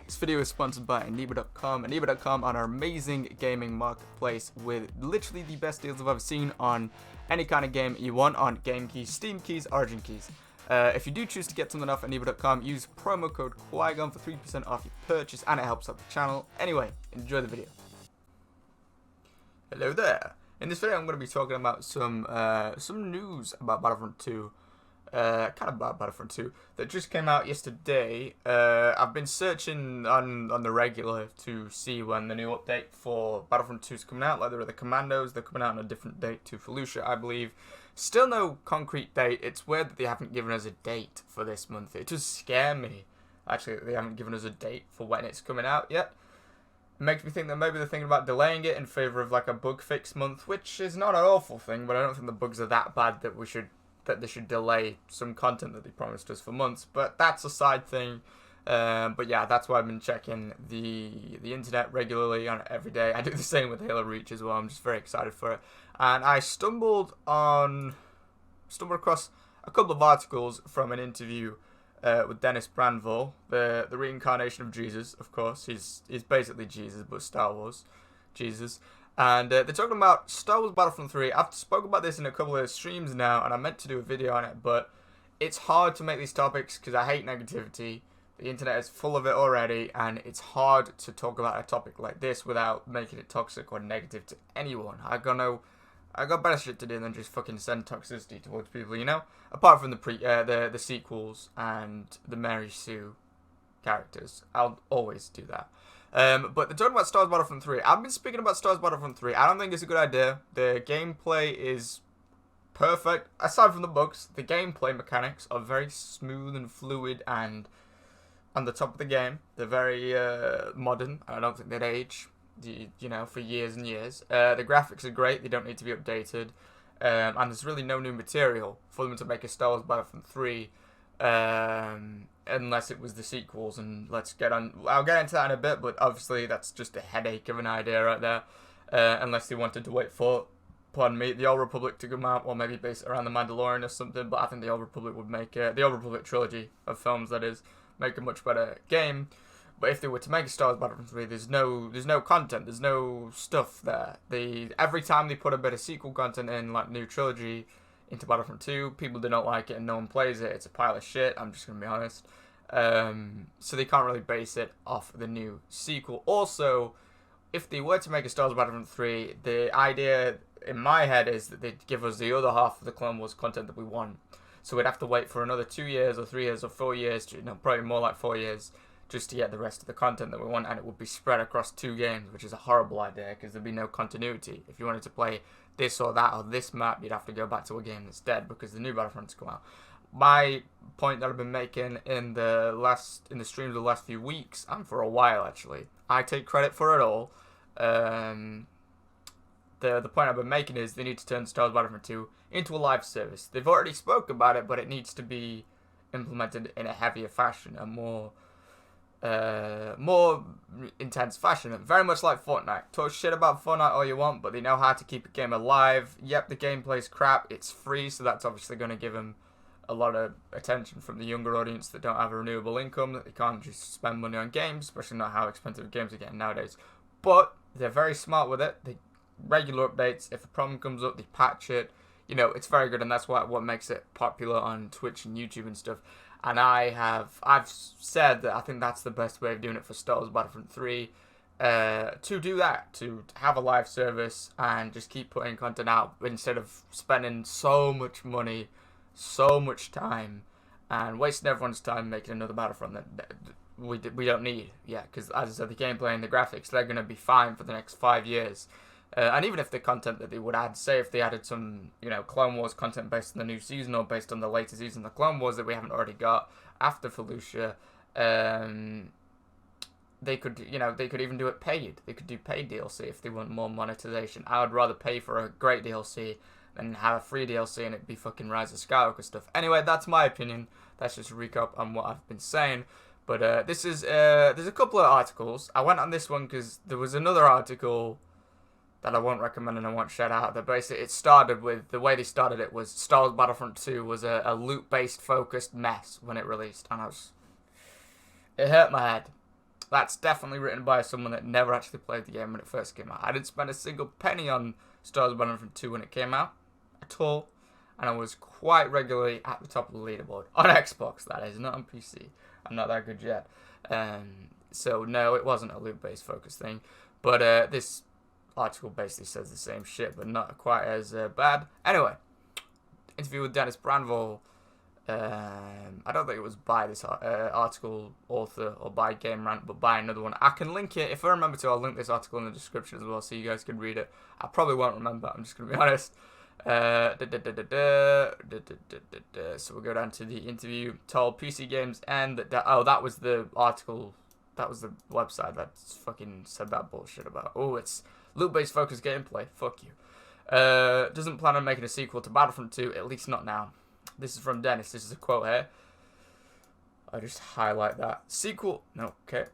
This video is sponsored by Aniba.com. Aniba.com are an amazing gaming marketplace with literally the best deals I've ever seen on any kind of game you want on game keys, Steam keys, Origin keys. If you do choose to get something off Aniba.com, use promo code Qui-Gon for 3% off your purchase, and it helps out the channel. Anyway, enjoy the video. Hello there. In this video, I'm going to be talking about some news about Battlefront 2. Kind of about Battlefront 2 that just came out yesterday. I've been searching on the regular to see when the new update for Battlefront 2 is coming out. Like, there are the commandos, they're coming out on a different date to Felucia, I believe. Still no concrete date. It's weird that they haven't given us a date for this month. It does scare me, actually, that they haven't given us a date for when it's coming out yet. It makes me think that maybe they're thinking about delaying it in favor of like a bug fix month, which is not an awful thing, but I don't think the bugs are that bad that they should delay some content that they promised us for months. But that's a side thing. But yeah, that's why I've been checking the internet regularly on every day. I do the same with Halo Reach as well. I'm just very excited for it. And I stumbled across a couple of articles from an interview with Dennis Brandville, the reincarnation of Jesus, of course. He's basically Jesus, but Star Wars Jesus. And they're talking about Star Wars Battlefront 3. I've spoken about this in a couple of streams now, and I meant to do a video on it, but it's hard to make these topics because I hate negativity. The internet is full of it already, and it's hard to talk about a topic like this without making it toxic or negative to anyone. I got better shit to do than just fucking send toxicity towards people, you know? Apart from the sequels and the Mary Sue characters. I'll always do that. But they're talking about Star Wars Battlefront 3. I've been speaking about Star Wars Battlefront 3. I don't think it's a good idea. The gameplay is perfect. Aside from the bugs, the gameplay mechanics are very smooth and fluid and on the top of the game. They're very modern. I don't think they'd age, you know, for years and years. The graphics are great. They don't need to be updated. And there's really no new material for them to make a Star Wars Battlefront 3. Unless it was the sequels, and I'll get into that in a bit, but obviously that's just a headache of an idea right there. Unless they wanted to wait for, pardon me, the Old Republic to come out, or maybe base it around the Mandalorian or something, but I think the Old Republic would make the Old Republic trilogy of films, that is, make a much better game. But if they were to make a Star Wars Battlefront 3, there's no content, there's no stuff there. Every time they put a bit of sequel content in, like new trilogy, into Battlefront 2, people do not like it and no one plays it. It's a pile of shit, I'm just going to be honest. So they can't really base it off the new sequel. Also, if they were to make a Star Wars Battlefront 3, the idea in my head is that they'd give us the other half of the Clone Wars content that we want. So we'd have to wait for another 2 years or 3 years or 4 years, probably more like 4 years, just to get the rest of the content that we want, and it would be spread across 2 games, which is a horrible idea because there'd be no continuity. If you wanted to play this or that or this map, you'd have to go back to a game that's dead because the new Battlefront's come out. My point that I've been making in the streams of the last few weeks, and for a while actually, I take credit for it all. The point I've been making is they need to turn Star Wars Battlefront 2 into a live service. They've already spoke about it, but it needs to be implemented in a heavier fashion, a more intense fashion, very much like Fortnite. Talk shit about Fortnite all you want, but they know how to keep a game alive. Yep, the gameplay's crap, it's free, so that's obviously going to give them a lot of attention from the younger audience that don't have a renewable income, that they can't just spend money on games, especially not how expensive games are getting nowadays. But they're very smart with it. They regular updates. If a problem comes up, they patch it. You know, it's very good, and that's what makes it popular on Twitch and YouTube and stuff. And I've said that I think that's the best way of doing it for Star Wars Battlefront 3, to do that, to have a live service and just keep putting content out instead of spending so much money, so much time, and wasting everyone's time making another Battlefront that we don't need. Yeah, because as I said, the gameplay and the graphics, they're going to be fine for the next 5 years. And even if the content that they would add, say if they added some, Clone Wars content based on the new season or based on the later season of the Clone Wars that we haven't already got after Felucia, they could even do it paid. They could do paid DLC if they want more monetization. I would rather pay for a great DLC than have a free DLC and it be fucking Rise of Skywalker stuff. Anyway, that's my opinion. That's just a recap on what I've been saying. But there's a couple of articles. I went on this one because there was another article that I won't recommend and I won't shout out. That basically it started with, the way they started it was Star Wars Battlefront 2 was a loot-based focused mess when it released, and it hurt my head. That's definitely written by someone that never actually played the game when it first came out. I didn't spend a single penny on Star Wars Battlefront 2 when it came out at all, and I was quite regularly at the top of the leaderboard on Xbox. That is, not on PC. I'm not that good yet. So no, it wasn't a loot-based focus thing. But this article basically says the same shit, but not quite as bad. Anyway, interview with Dennis Brandvold. I don't think it was by this article author or by Game Rant, but by another one. I can link it. If I remember to, I'll link this article in the description as well so you guys can read it. I probably won't remember, I'm just going to be honest. So we'll go down to the interview. Told PC Games and that was the article. That was the website that fucking said that bullshit about. Oh, it's loot-based focused gameplay. Fuck you. Doesn't plan on making a sequel to Battlefront 2, at least not now. This is from Dennis. This is a quote here. I just highlight that. Sequel. No, okay.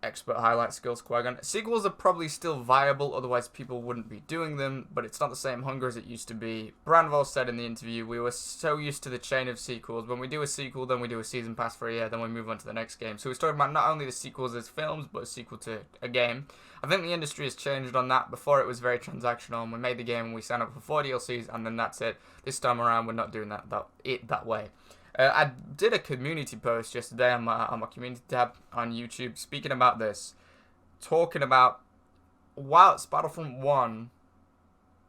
Expert highlight skills, Qui-Gon. Sequels are probably still viable, otherwise people wouldn't be doing them, but it's not the same hunger as it used to be. Brandvold said in the interview, we were so used to the chain of sequels. When we do a sequel, then we do a season pass for a year, then we move on to the next game. So he's talking about not only the sequels as films, but a sequel to a game. I think the industry has changed on that. Before it was very transactional, and we made the game and we signed up for 4 DLCs, and then that's it. This time around, we're not doing that way. I did a community post yesterday on my community tab on YouTube speaking about this, talking about whilst Battlefront 1,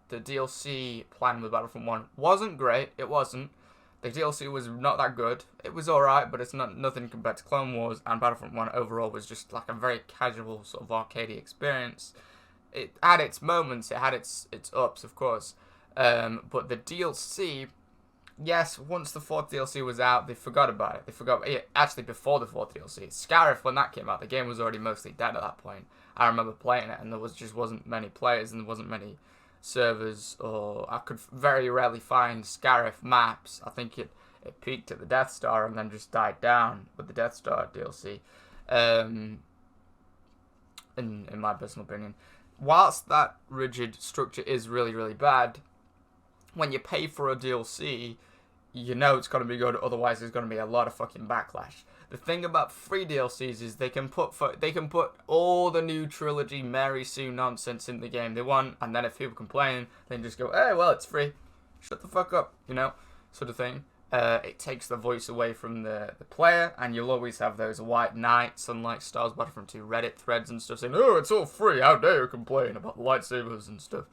the DLC plan with Battlefront 1 wasn't great. It wasn't. The DLC was not that good. It was alright, but it's nothing compared to Clone Wars, and Battlefront 1 overall was just like a very casual sort of arcadey experience. It had its moments, it had its ups, of course, but the DLC... Yes, once the 4th DLC was out, they forgot about it. They forgot it actually before the 4th DLC. Scarif, when that came out, the game was already mostly dead at that point. I remember playing it, and there wasn't many players, and there wasn't many servers, or I could very rarely find Scarif maps. I think it peaked at the Death Star and then just died down with the Death Star DLC. In my personal opinion, whilst that rigid structure is really, really bad, when you pay for a DLC, you know it's going to be good, otherwise there's going to be a lot of fucking backlash. The thing about free DLCs is they can put all the new trilogy Mary Sue nonsense in the game they want, and then if people complain, they can just go, hey, well, it's free. Shut the fuck up, you know, sort of thing. It takes the voice away from the player, and you'll always have those white knights on like Star Wars Battlefront 2 Reddit threads and stuff saying, oh, it's all free, how dare you complain about the lightsabers and stuff.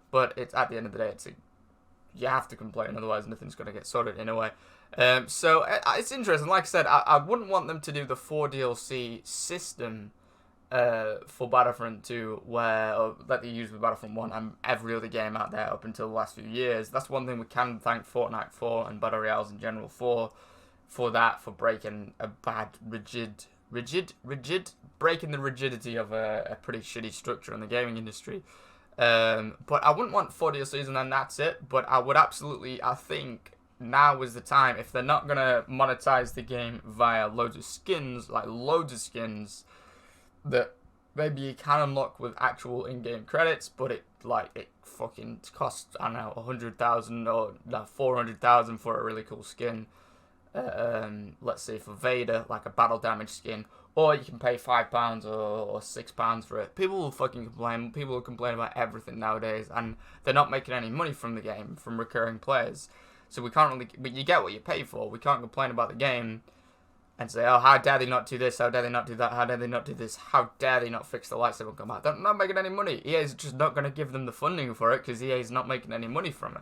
But it's at the end of the day, you have to complain, otherwise nothing's going to get sorted in a way. So it's interesting. Like I said, I wouldn't want them to do the 4 DLC system for Battlefront 2 that they use with Battlefront 1 and every other game out there up until the last few years. That's one thing we can thank Fortnite for, and Battle Royales in general for breaking a bad breaking the rigidity of a pretty shitty structure in the gaming industry. But I wouldn't want 4 DLCs and then that's it. But I would absolutely, I think now is the time, if they're not going to monetize the game via loads of skins, that maybe you can unlock with actual in-game credits, but it fucking costs, I don't know, 100,000 or 400,000 for a really cool skin. Let's say for Vader, like a battle damage skin. Or you can pay £5 or £6 for it. People will fucking complain. People will complain about everything nowadays, and they're not making any money from the game, from recurring players. So we can't really, but you get what you pay for. We can't complain about the game and say, oh, how dare they not do this? How dare they not do that? How dare they not do this? How dare they not fix the lightsaber combat? They're not making any money. EA's just not going to give them the funding for it because EA's not making any money from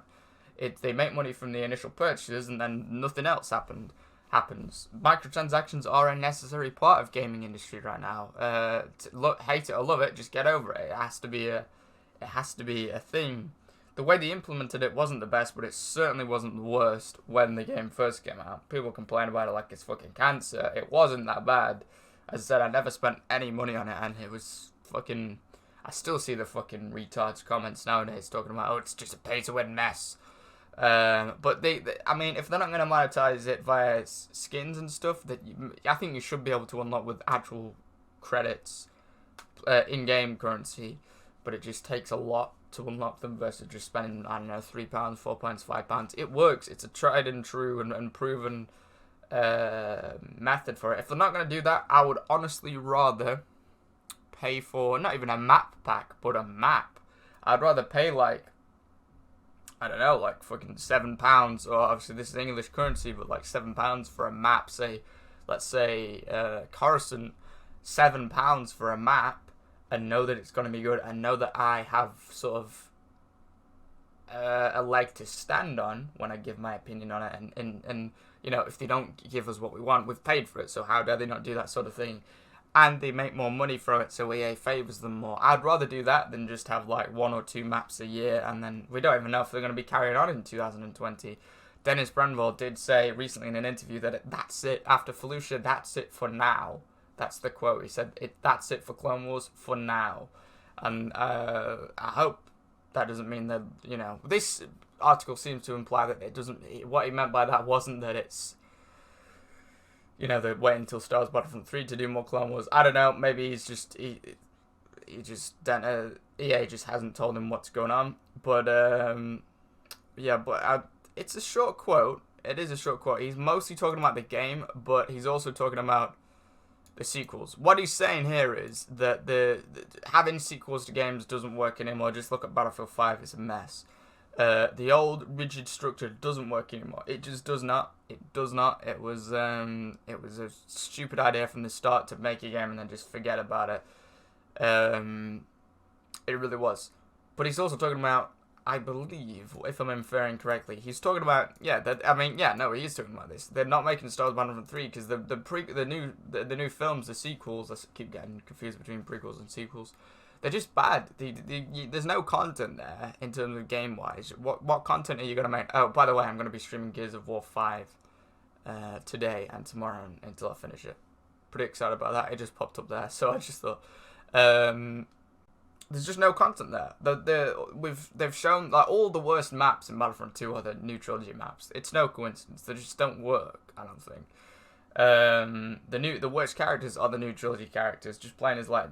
it. They make money from the initial purchases, and then nothing else happens. Microtransactions are a necessary part of gaming industry right now. Hate it or love it, just get over it. It has to be a thing. The way they implemented it wasn't the best, but it certainly wasn't the worst when the game first came out. People complain about it like it's fucking cancer. It wasn't that bad. As I said, I never spent any money on it, and it was fucking... I still see the fucking retards comments nowadays talking about, oh, it's just a pay-to-win mess. But I mean, if they're not going to monetize it via skins and stuff, I think you should be able to unlock with actual credits, in-game currency, but it just takes a lot to unlock them versus just spending, I don't know, £3, £4, £5. It works. It's a tried and true and proven method for it. If they're not going to do that, I would honestly rather pay for not even a map pack, but a map. I'd rather pay like, I don't know, like fucking £7, or obviously this is English currency, but like £7 for a map. Say, let's say Coruscant, £7 for a map, and know that it's going to be good, and know that I have sort of a leg to stand on when I give my opinion on it. And you know, if they don't give us what we want, we've paid for it, so how dare they not do that sort of thing? And they make more money from it, so EA favours them more. I'd rather do that than just have like 1 or 2 maps a year, and then we don't even know if they're going to be carried on in 2020. Dennis Brandwell did say recently in an interview that that's it after Felucia, that's it for now. That's the quote. He said, that's it for Clone Wars for now. And I hope that doesn't mean that, you know, this article seems to imply that it doesn't, what he meant by that wasn't that it's, you know, they're waiting until Star Wars Battlefront 3 to do more Clone Wars. I don't know, maybe he's just, he just, EA just hasn't told him what's going on. But, yeah, but it's a short quote. It is a short quote. He's mostly talking about the game, but he's also talking about the sequels. What he's saying here is that the having sequels to games doesn't work anymore. Just look at Battlefield 5, it's a mess. The old rigid structure doesn't work anymore. It just does not. It does not. It was a stupid idea from the start to make a game and then just forget about it. It really was. But he's also talking about, I believe, if I'm inferring correctly, he's talking about, he is talking about this. They're not making Star Wars Battlefront 3 because the new films, the sequels, I keep getting confused between prequels and sequels. They're just bad. There's no content there in terms of game-wise. What content are you going to make? Oh, by the way, I'm going to be streaming Gears of War 5 today and tomorrow until I finish it. Pretty excited about that. It just popped up there, so I just thought... there's just no content there. They've shown like all the worst maps in Battlefront 2 are the new trilogy maps. It's no coincidence. They just don't work, I don't think. The worst characters are the new trilogy characters. Just playing as like,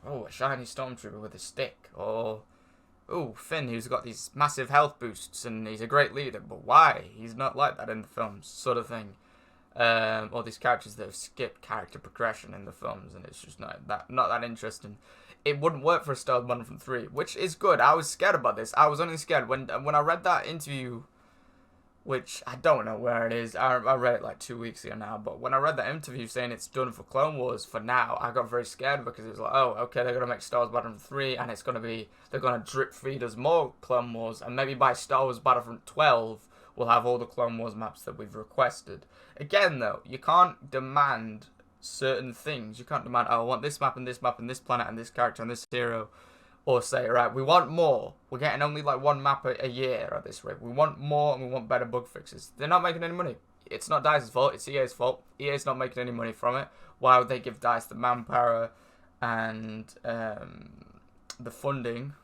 a shiny stormtrooper with a stick, or Finn who's got these massive health boosts and he's a great leader, but why? He's not like that in the films, sort of thing. Or these characters that have skipped character progression in the films, and it's just not that interesting. It wouldn't work for Star Wars Battlefront 3, which is good. I was scared about this. I was only scared when I read that interview, which I don't know where it is. I read it like 2 weeks ago now, but when I read that interview saying it's done for Clone Wars for now, I got very scared because it was like, oh, okay, they're going to make Star Wars Battlefront 3, and they're going to drip feed us more Clone Wars, and maybe by Star Wars Battlefront 12, we'll have all the Clone Wars maps that we've requested. Again, though, you can't demand certain things. You can't demand, I want this map and this map and this planet and this character and this hero, or say, right, we want more. We're getting only like 1 map a year at this rate. We want more and we want better bug fixes. They're not making any money. It's not DICE's fault. It's EA's fault. EA's not making any money from it. Why would they give DICE the manpower and the funding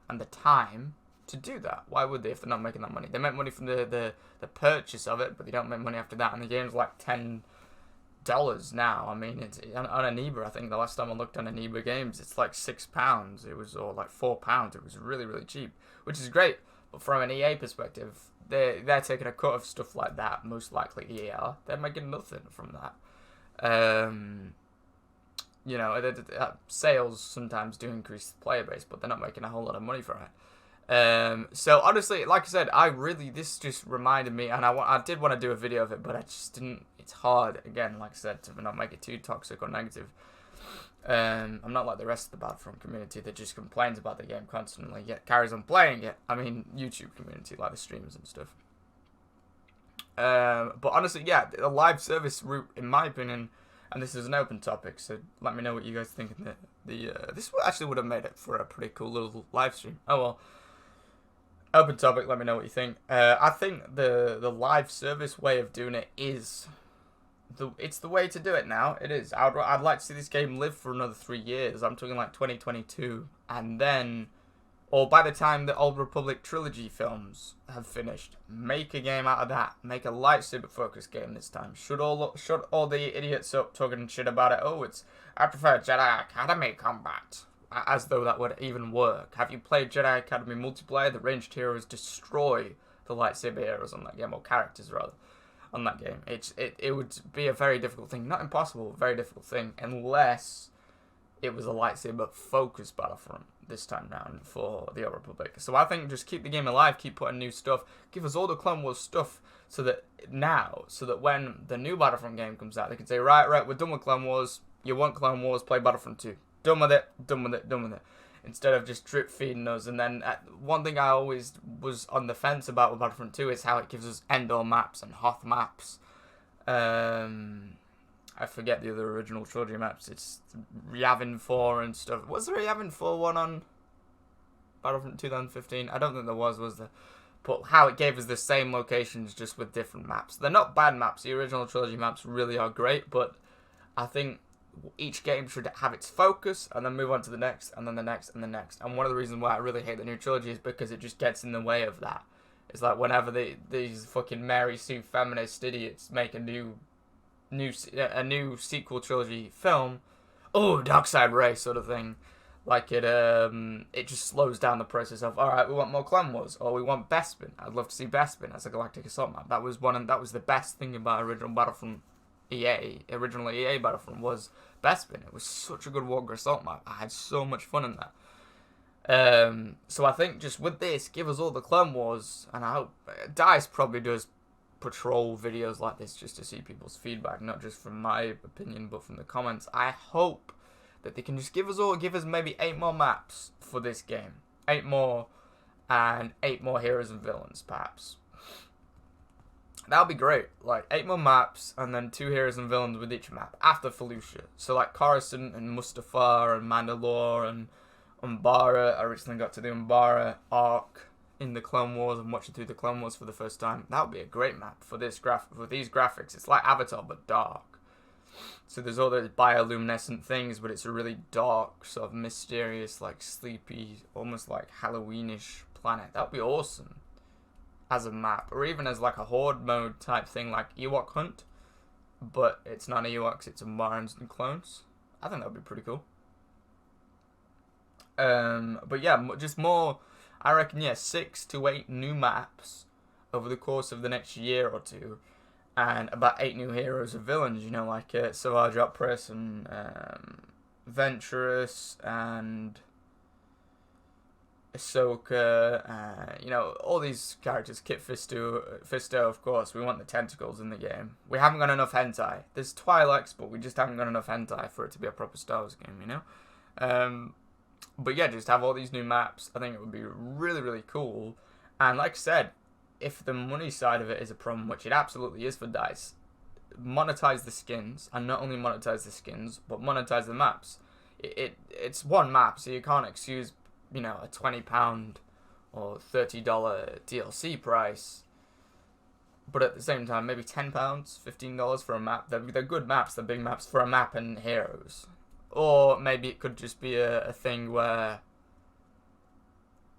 and the time to do that? Why would they if they're not making that money? They make money from the purchase of it, but they don't make money after that. And the game's like $10 now. I mean, it's on Aniba. I think the last time I looked on Aniba Games, it's like £6. It was, or like £4. It was really, really cheap, which is great. But from an EA perspective, they're taking a cut of stuff like that. Most likely EA are. They're making nothing from that. You know, sales sometimes do increase the player base, but they're not making a whole lot of money from it. So honestly, like I said, this just reminded me, and I did want to do a video of it, but I just didn't. It's hard, again, like I said, to not make it too toxic or negative. I'm not like the rest of the Battlefront community that just complains about the game constantly, yet carries on playing it. I mean, YouTube community, like the streamers and stuff. But honestly, yeah, the live service route, in my opinion, and this is an open topic, so let me know what you guys think. This actually would have made it for a pretty cool little live stream. Oh well. Open topic, let me know what you think. I think the live service way of doing it is it's the way to do it now. It is. I'd like to see this game live for another 3 years. I'm talking like 2022, and then, or by the time the Old Republic trilogy films have finished, make a game out of that. Make a lightsaber focused game this time. Shut all the idiots up talking shit about it. Oh, I prefer Jedi Academy combat. As though that would even work. Have you played Jedi Academy multiplayer? The ranged heroes destroy the lightsaber heroes on that game, or characters rather. on that game. It would be a very difficult thing, not impossible, very difficult thing, unless it was a lightsaber focused Battlefront this time round for the Old Republic. So I think just keep the game alive, keep putting new stuff, give us all the Clone Wars stuff, so that when the new Battlefront game comes out, they can say, right, we're done with Clone Wars. You want Clone Wars? Play Battlefront 2. Done with it. Instead of just drip feeding us. And then one thing I always was on the fence about with Battlefront 2 is how it gives us Endor maps and Hoth maps. I forget the other original trilogy maps. It's Yavin 4 and stuff. Was there a Yavin 4 one on Battlefront 2015? I don't think there was there? But how it gave us the same locations just with different maps. They're not bad maps. The original trilogy maps really are great, but I think each game should have its focus and then move on to the next and then the next and the next. And one of the reasons why I really hate the new trilogy is because it just gets in the way of that. It's like whenever these fucking Mary Sue feminist idiots make a new sequel trilogy film, Darkside Ray sort of thing, like it just slows down the process of, alright, we want more Clone Wars, or we want Bespin. I'd love to see Bespin as a Galactic Assault map. That was the best thing about original Battlefront original EA Battlefront was Bespin. It was such a good Walker Assault map. I had so much fun in that. So I think just with this, give us all the Clone Wars, and I hope DICE probably does patrol videos like this just to see people's feedback, not just from my opinion but from the comments. I hope that they can just give us maybe 8 more maps for this game, 8 more, and 8 more heroes and villains perhaps. That would be great, like 8 more maps and then 2 heroes and villains with each map after Felucia. So like Coruscant and Mustafar and Mandalore and Umbara. I recently got to the Umbara arc in the Clone Wars and watching through the Clone Wars for the first time. That would be a great map for these graphics. It's like Avatar but dark. So there's all those bioluminescent things, but it's a really dark, sort of mysterious, like sleepy, almost like Halloweenish planet. That would be awesome as a map, or even as like a horde mode type thing, like Ewok Hunt, but it's not Ewoks, it's Umbarans and clones. I think that would be pretty cool. But yeah, just more. I reckon, 6 to 8 new maps over the course of the next year or two, and about 8 new heroes and villains, like Savage Opress and Venturous and Ahsoka, all these characters, Kit Fisto, of course. We want the tentacles in the game. We haven't got enough hentai. There's Twi'leks, but we just haven't got enough hentai for it to be a proper Star Wars game, But yeah, just have all these new maps. I think it would be really, really cool. And like I said, if the money side of it is a problem, which it absolutely is for DICE, monetize the skins. And not only monetize the skins, but monetize the maps. It's one map, so you can't excuse, a £20 or $30 DLC price. But at the same time, maybe £10, $15 for a map. They're good maps, they're big maps for a map and heroes. Or maybe it could just be a thing where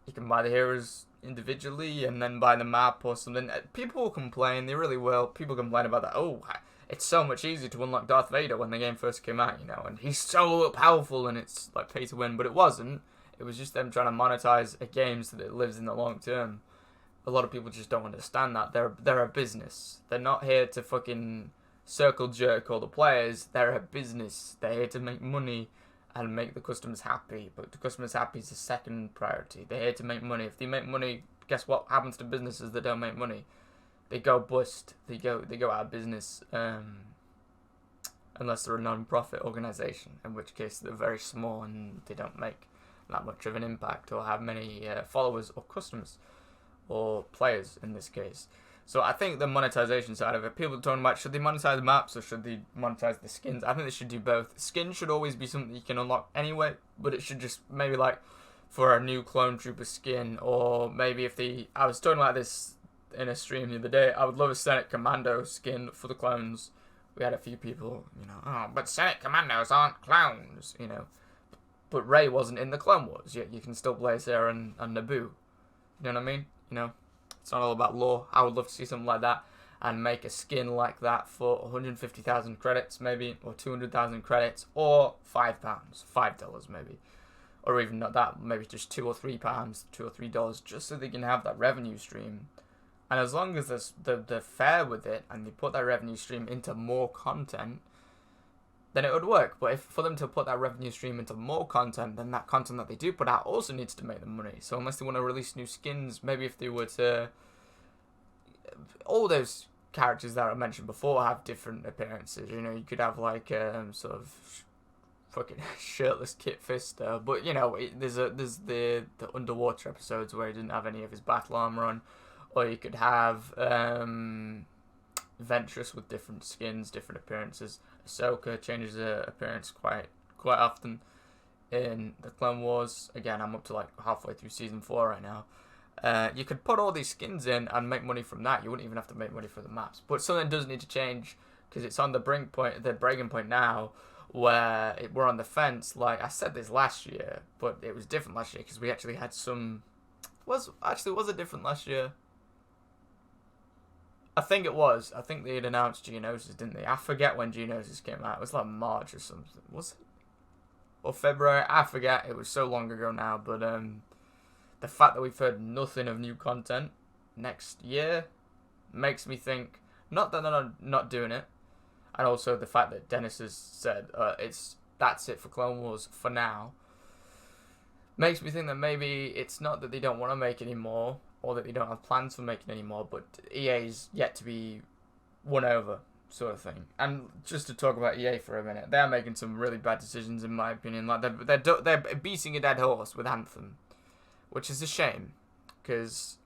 you can buy the heroes individually and then buy the map or something. People will complain, they really will. People complain about that. Oh, it's so much easier to unlock Darth Vader when the game first came out, and he's so powerful and it's like pay to win. But it wasn't. It was just them trying to monetize a game so that it lives in the long term. A lot of people just don't understand that. They're a business. They're not here to fucking circle jerk all the players. They're a business. They're here to make money and make the customers happy, but the customers happy is the second priority. They're here to make money. If they make money, guess what happens to businesses that don't make money? They go bust. They go out of business, unless they're a non-profit organization, in which case they're very small and they don't make that much of an impact or have many followers or customers or players in this case. So I think the monetization side of it, people are talking about, should they monetize the maps or should they monetize the skins? I think they should do both. Skins should always be something you can unlock anyway, but it should just maybe like for a new Clone Trooper skin, or maybe if I was talking about this in a stream the other day, I would love a Senate Commando skin for the clones. We had a few people, but Senate Commandos aren't clones, But Rey wasn't in the Clone Wars, yet you can still play Sarah and Naboo. You know what I mean? It's not all about lore. I would love to see something like that and make a skin like that for 150,000 credits maybe, or 200,000 credits, or £5, $5 maybe. Or even not that, maybe just £2 or £3, $2 or $3, just so they can have that revenue stream And as long as they're fair with it and they put that revenue stream into more content, then it would work. But if for them to put that revenue stream into more content, then that content that they do put out also needs to make them money. So unless they want to release new skins, maybe if they were to... All those characters that I mentioned before have different appearances. You know, you could have like sort of fucking shirtless Kit Fister, but you know, there's the underwater episodes where he didn't have any of his battle armor on, or you could have Ventress with different skins, different appearances. Ahsoka changes her appearance quite often in the Clone Wars. Again, I'm up to like halfway through season 4 right now. You could put all these skins in and make money from that. You wouldn't even have to make money for the maps. But something does need to change because it's on the breaking point now, where we're on the fence. Like I said this last year, but it was different last year because we actually had some. Was it different last year? I think it was. I think they had announced Geonosis, didn't they? I forget when Geonosis came out. It was like March or something. Was it? Or February? I forget. It was so long ago now. But the fact that we've heard nothing of new content next year makes me think, not that they're not doing it, and also the fact that Dennis has said that's it for Clone Wars for now, makes me think that maybe it's not that they don't want to make any more, or that they don't have plans for making any more, but EA's yet to be won over, sort of thing. And just to talk about EA for a minute, they're making some really bad decisions in my opinion. Like they're beating a dead horse with Anthem, which is a shame, because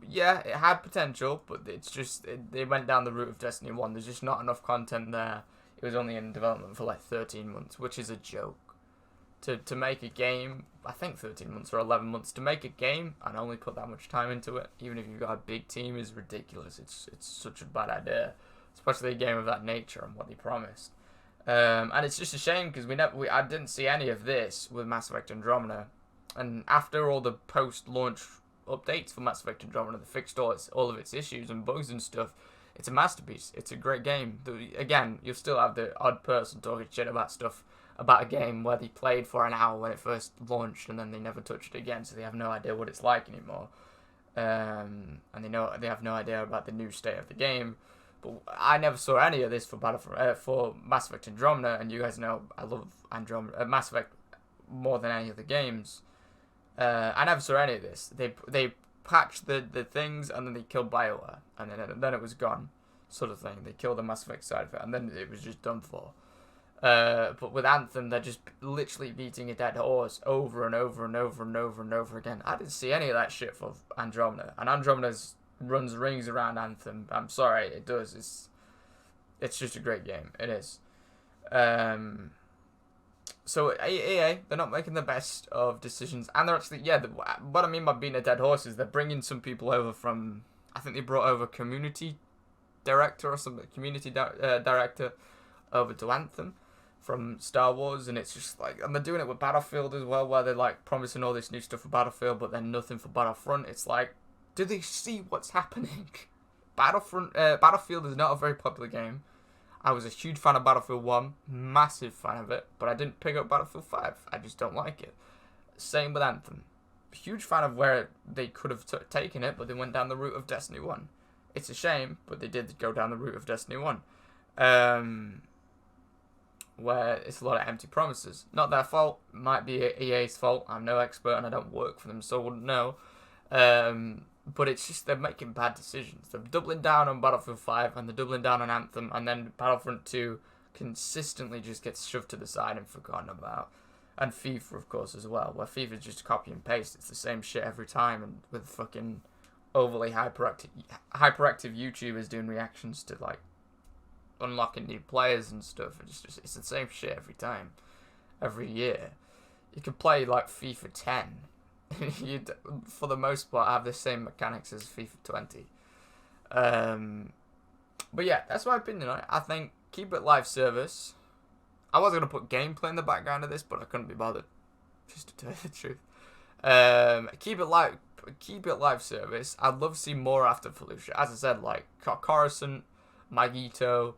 yeah, it had potential, but it's just they went down the route of Destiny 1. There's just not enough content there. It was only in development for like 13 months, which is a joke. To make a game, I think 13 months or 11 months to make a game and only put that much time into it, even if you've got a big team, is ridiculous. It's such a bad idea, especially a game of that nature and what they promised. And it's just a shame because I didn't see any of this with Mass Effect Andromeda. And after all the post-launch updates for Mass Effect Andromeda, they fixed all of its issues and bugs and stuff. It's a masterpiece. It's a great game. Again, you'll still have the odd person talking shit about a game where they played for an hour when it first launched and then they never touched it again, so they have no idea what it's like anymore. And they have no idea about the new state of the game. But I never saw any of this for for Mass Effect Andromeda, and you guys know I love Mass Effect more than any of the games. I never saw any of this. They patched the things and then they killed BioWare, and then it was gone, sort of thing. They killed the Mass Effect side of it, and then it was just done for. But with Anthem, they're just literally beating a dead horse over and over and over and over and over again. I didn't see any of that shit for Andromeda, and Andromeda runs rings around Anthem. I'm sorry, it does. It's just a great game. It is. So EA, they're not making the best of decisions, and they're actually what I mean by being a dead horse is they're bringing some people over from. I think they brought over community director or something, director over to Anthem from Star Wars, and it's just like, and they're doing it with Battlefield as well, where they're like promising all this new stuff for Battlefield, but then nothing for Battlefront. It's like, do they see what's happening? Battlefield is not a very popular game. I was a huge fan of Battlefield 1, massive fan of it, but I didn't pick up Battlefield 5. I just don't like it. Same with Anthem. Huge fan of where they could have taken it, but they went down the route of Destiny 1. It's a shame, but they did go down the route of Destiny 1. Where it's a lot of empty promises. Not their fault, might be EA's fault. I'm no expert and I don't work for them, so I wouldn't know. But it's just they're making bad decisions. They're doubling down on Battlefield 5 and they're doubling down on Anthem, and then Battlefront 2 consistently just gets shoved to the side and forgotten about. And FIFA, of course, as well, where FIFA is just copy and paste. It's the same shit every time, and with fucking overly hyperactive YouTubers doing reactions to like unlocking new players and stuff. It's the same shit every time, every year. You can play like FIFA 10. You'd, for the most part, have the same mechanics as FIFA 20. But yeah, that's my opinion on it. I think keep it live service. I was going to put gameplay in the background of this, but I couldn't be bothered, just to tell you the truth. Keep it live service. I'd love to see more after Felucia. As I said, like Coruscant, Magneto,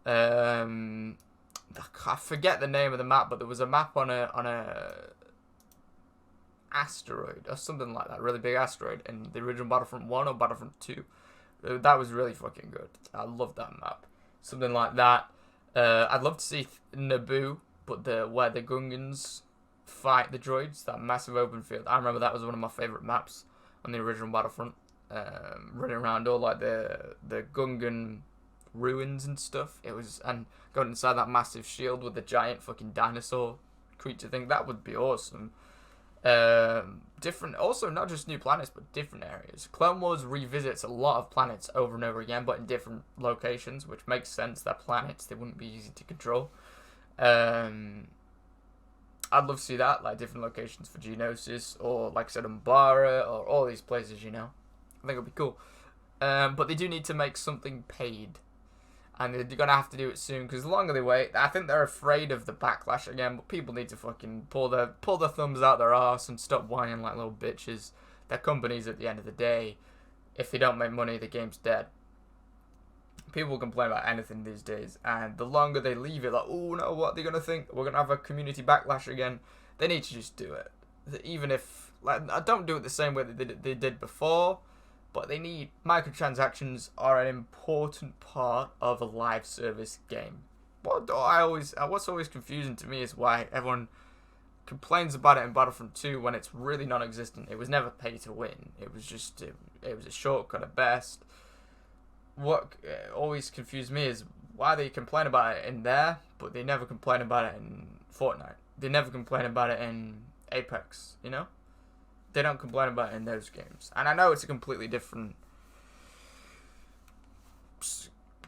I forget the name of the map, but there was a map on a asteroid or something like that, really big asteroid in the original Battlefront 1 or Battlefront 2. That was really fucking good. I love that map. Something like that. I'd love to see Naboo, but where the Gungans fight the droids, that massive open field. I remember that was one of my favourite maps on the original Battlefront. Running around all like the Gungan ruins and stuff. And going inside that massive shield with the giant fucking dinosaur creature thing. That would be awesome. Different, also not just new planets, but different areas. Clone Wars revisits a lot of planets over and over again, but in different locations, which makes sense. They're planets, they wouldn't be easy to control. I'd love to see that, like different locations for Geonosis, or like I said, Umbara, or all these places, you know. I think it'd be cool. But they do need to make something paid. And they're going to have to do it soon, because the longer they wait, I think they're afraid of the backlash again, but people need to fucking pull their thumbs out their arse and stop whining like little bitches. They're companies at the end of the day. If they don't make money, the game's dead. People complain about anything these days, and the longer they leave it, like, oh no, what are they going to think? We're going to have a community backlash again. They need to just do it. Even if, like, I don't do it the same way they did before, but they need, microtransactions are an important part of a live service game. What's always confusing to me is why everyone complains about it in Battlefront 2 when it's really non-existent. It was never pay to win. It was just, it was a shortcut at best. What always confused me is why they complain about it in there, but they never complain about it in Fortnite. They never complain about it in Apex, you know? They don't complain about it in those games. And I know it's a completely different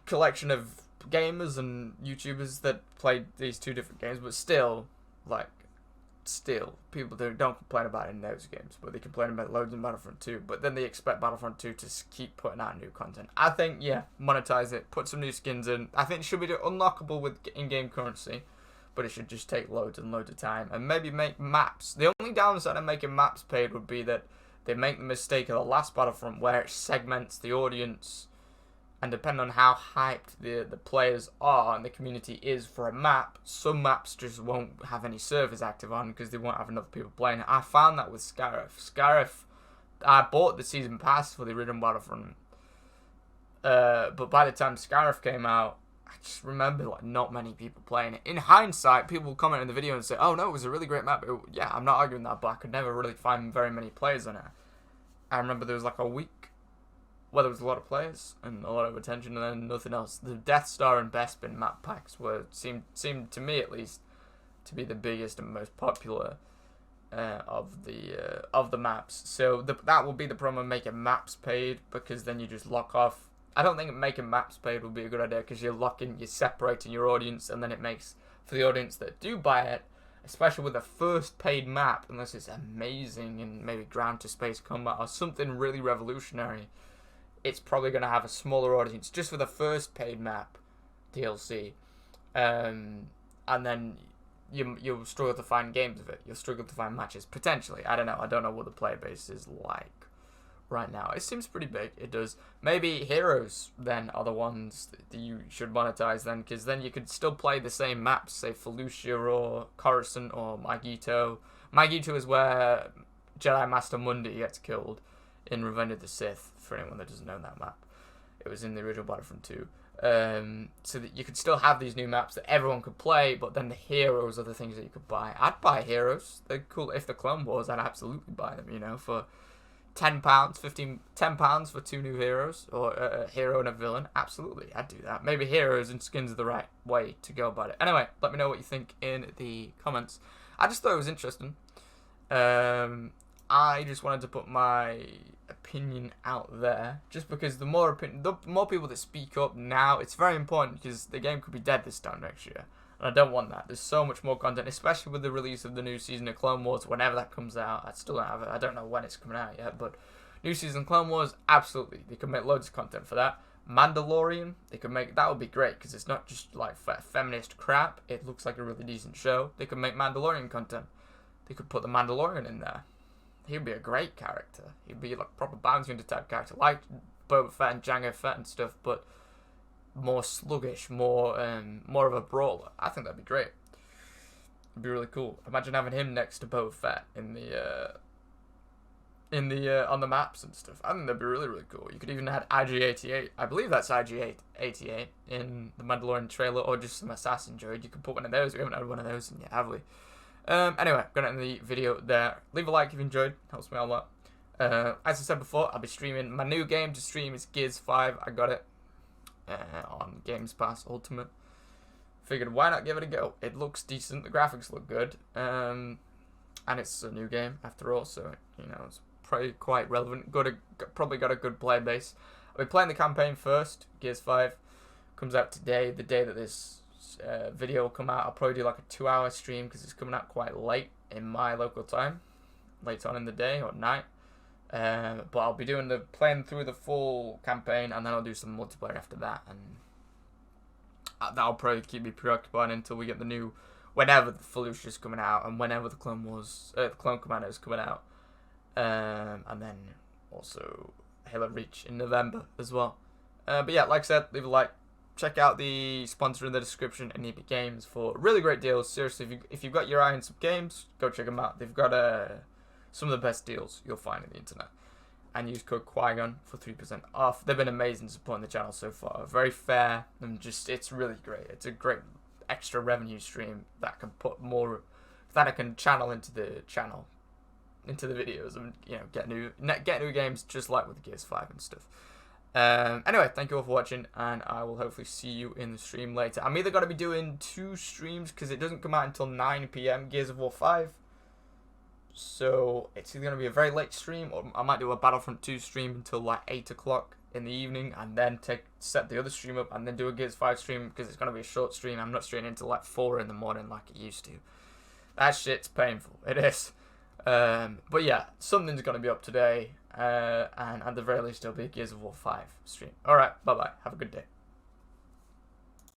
collection of gamers and YouTubers that played these two different games, but still, people don't complain about it in those games, but they complain about loads in Battlefront 2, but then they expect Battlefront 2 to keep putting out new content. I think, yeah, monetize it, put some new skins in. I think it should be unlockable with in-game currency, but it should just take loads and loads of time, and maybe make maps. The only downside of making maps paid would be that they make the mistake of the last Battlefront where it segments the audience, and depending on how hyped the players are and the community is for a map, some maps just won't have any servers active on because they won't have enough people playing it. I found that with Scarif. I bought the season pass for the original Battlefront, but by the time Scarif came out, I just remember like not many people playing it. In hindsight, people will comment in the video and say, "Oh no, it was a really great map." Yeah, I'm not arguing that, but I could never really find very many players on it. I remember there was like a week where there was a lot of players and a lot of attention, and then nothing else. The Death Star and Bespin map packs seemed to me at least to be the biggest and most popular of the maps. So that will be the problem of making maps paid, because then you just lock off. I don't think making maps paid would be a good idea, because you're separating your audience, and then it makes, for the audience that do buy it, especially with the first paid map, unless it's amazing and maybe ground to space combat or something really revolutionary, it's probably going to have a smaller audience just for the first paid map DLC, and then you'll struggle to find games of it. You'll struggle to find matches, potentially. I don't know what the player base is like right now. It seems pretty big. It does. Maybe heroes then are the ones that you should monetize then, because then you could still play the same maps, say Felucia or Coruscant or Magneto. Magneto is where Jedi Master Mundi gets killed in Revenge of the Sith, for anyone that doesn't know that map. It was in the original Battlefront 2. So that you could still have these new maps that everyone could play, but then the heroes are the things that you could buy. I'd buy heroes. They're cool. If the Clone Wars, I'd absolutely buy them, you know, for £10, £10 for 2 new heroes, or a hero and a villain. Absolutely, I'd do that. Maybe heroes and skins are the right way to go about it. Anyway, let me know what you think in the comments. I just thought it was interesting. I just wanted to put my opinion out there, just because the more people that speak up now, it's very important, because the game could be dead this time next year, and I don't want that. There's so much more content, especially with the release of the new season of Clone Wars, whenever that comes out. I still don't have it. I don't know when it's coming out yet, but new season Clone Wars, absolutely, they could make loads of content for that. Mandalorian, they could make, that would be great, because it's not just like feminist crap. It looks like a really decent show. They could make Mandalorian content. They could put the Mandalorian in there. He'd be a great character. He'd be like a proper bounty hunter type character, like Boba Fett and Jango Fett and stuff, but more sluggish, more of a brawler. I think that'd be great. It'd be really cool. Imagine having him next to Boba Fett in the in the on the maps and stuff. I think that'd be really, really cool. You could even add IG-88. I believe that's IG-88 in the Mandalorian trailer, or just some assassin droid. You could put one of those. We haven't had one of those yet, have we? Anyway, gonna end the video there. Leave a like if you enjoyed. Helps me out a lot. As I said before, I'll be streaming my new game to stream is Gears 5. I got it on Games Pass Ultimate. Figured why not give it a go? It looks decent. The graphics look good. And it's a new game after all, so you know it's probably quite relevant. Probably got a good player base. I'll be playing the campaign first. Gears 5 comes out today, the day that this video will come out. I'll probably do like a 2-hour stream because it's coming out quite late in my local time, late on in the day or night. But I'll be doing playing through the full campaign, and then I'll do some multiplayer after that, and that'll probably keep me preoccupied until we get the new, whenever the Felucia's coming out, and whenever the Clone Commandos coming out, and then also Halo Reach in November as well. But yeah, like I said, leave a like. Check out the sponsor in the description, and Epic Games, for really great deals. Seriously, if you've got your eye on some games, go check them out. They've got some of the best deals you'll find on the internet. And use code Qui-Gon for 3% off. They've been amazing supporting the channel so far. Very fair, and just, it's really great. It's a great extra revenue stream that can put more, that I can channel into the videos, and you know, get new games, just like with Gears 5 and stuff. Anyway, thank you all for watching, and I will hopefully see you in the stream later. I'm either going to be doing 2 streams because it doesn't come out until 9 PM, Gears of War 5. So it's either going to be a very late stream, or I might do a Battlefront 2 stream until like 8 o'clock in the evening, and then set the other stream up, and then do a Gears 5 stream because it's going to be a short stream. I'm not streaming until like 4 in the morning like it used to. That shit's painful. It is. But yeah, something's going to be up today, and at the very least, there'll be a Gears of War 5 stream. Alright, bye-bye. Have a good day.